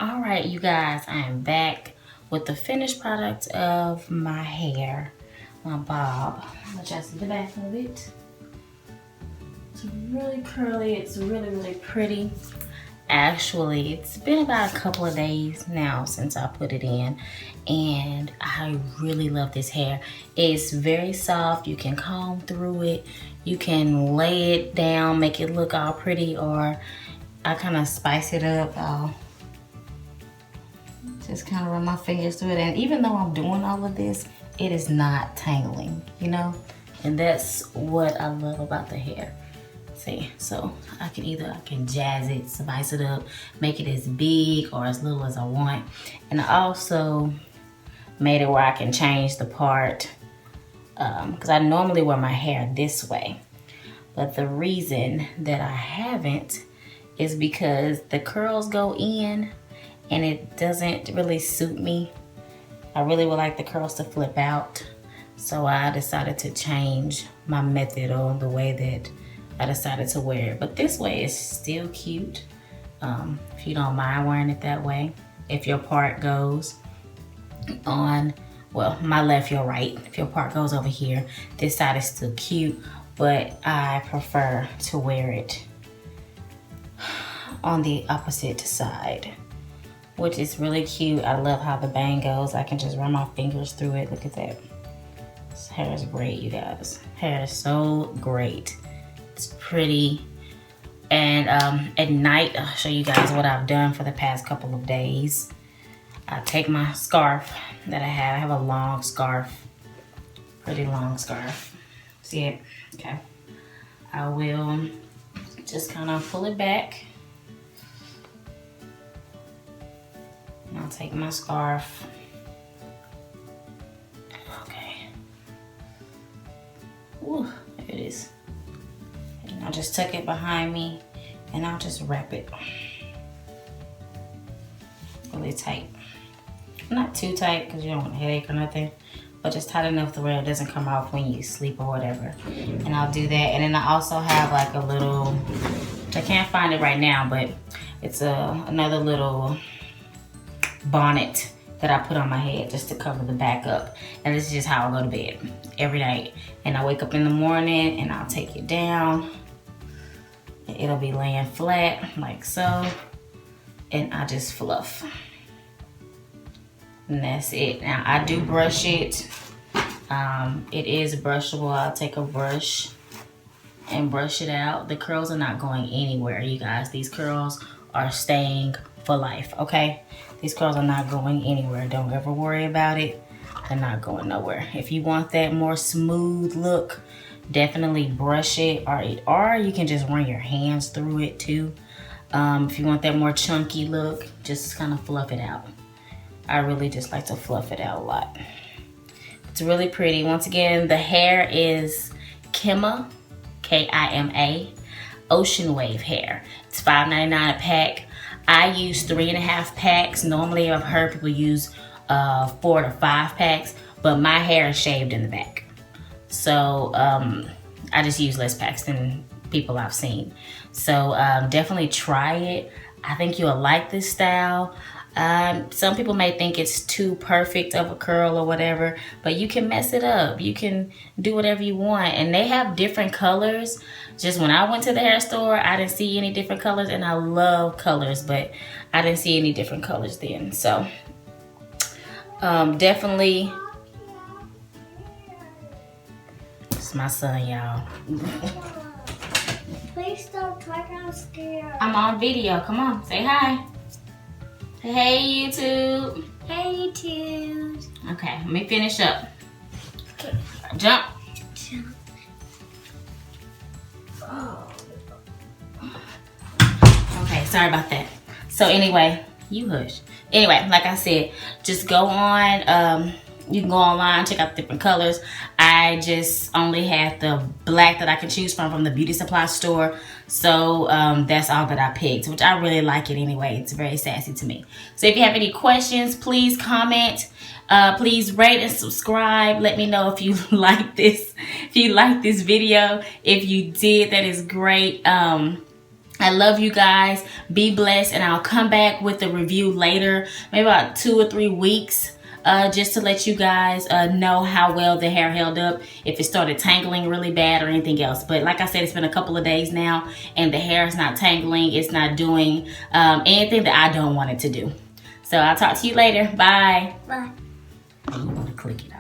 All right, you guys, I am back with the finished product of my hair, my bob. I'm adjusting the back of it. It's really curly. It's really, really pretty. Actually, it's been about a couple of days now since I put it in, and I really love this hair. It's very soft. You can comb through it. You can lay it down, make it look all pretty, or I kind of spice it up. I'll just kind of run my fingers through it, and even though I'm doing all of this, it is not tangling, you know? And that's what I love about the hair. See, so I can jazz it, spice it up, make it as big or as little as I want. And I also made it where I can change the part, because I normally wear my hair this way. But the reason that I haven't is because the curls go in and it doesn't really suit me. I really would like the curls to flip out. So I decided to change my method or the way that I decided to wear it. But this way is still cute. If you don't mind wearing it that way. If your part goes on, well, my left, your right. If your part goes over here, this side is still cute, but I prefer to wear it on the opposite side, which is really cute. I love how the bang goes. I can just run my fingers through it. Look at that. This hair is great, you guys. Hair is so great. It's pretty. And at night, I'll show you guys what I've done for the past couple of days. I take my scarf that I have. I have a long scarf, pretty long scarf. See it? Okay. I will just kind of pull it back. And I'll take my scarf. Okay. Ooh, there it is. And I'll just tuck it behind me and I'll just wrap it really tight. Not too tight because you don't want a headache or nothing, but just tight enough to where it doesn't come off when you sleep or whatever. And I'll do that. And then I also have like a little, I can't find it right now, but it's another little bonnet that I put on my head just to cover the back up. And this is just how I go to bed every night. And I wake up in the morning and I'll take it down. And it'll be laying flat like so. And I just fluff. And that's it. Now I do brush it. It is brushable. I'll take a brush and brush it out. The curls are not going anywhere, you guys. These curls are staying for life, okay? These curls are not going anywhere. Don't ever worry about it. They're not going nowhere. If you want that more smooth look, definitely brush it, or you can just run your hands through it too. If you want that more chunky look, just kind of fluff it out. I really just like to fluff it out a lot. It's really pretty. Once again, the hair is Kima, K-I-M-A, Ocean Wave hair. It's $5.99 a pack. I use 3.5 packs. Normally I've heard people use 4 to 5 packs, but my hair is shaved in the back. So I just use less packs than people I've seen. So definitely try it. I think you'll like this style. Some people may think it's too perfect of a curl or whatever, but you can mess it up. You can do whatever you want. And they have different colors. Just when I went to the hair store, I didn't see any different colors, and I love colors, but I didn't see any different colors then. So definitely, it's my son, y'all. Please don't talk, I'm scared. I'm on video. Come on, say hi. Hey, YouTube. Hey, YouTube. Okay, let me finish up. Okay. Jump. Okay, sorry about that. So anyway, you hush. Anyway, like I said, just go on. You can go online, check out the different colors. I just only had the black that I can choose from the beauty supply store. So that's all that I picked, which I really like it anyway. It's very sassy to me. So if you have any questions, please comment. Please rate and subscribe. Let me know if you like this. If you like this video. If you did, that is great. I love you guys. Be blessed, and I'll come back with a review later, maybe about 2 or 3 weeks, just to let you guys know how well the hair held up, if it started tangling really bad or anything else. But like I said, it's been a couple of days now, and the hair is not tangling. It's not doing anything that I don't want it to do. So I'll talk to you later. Bye. Bye. You want to click it.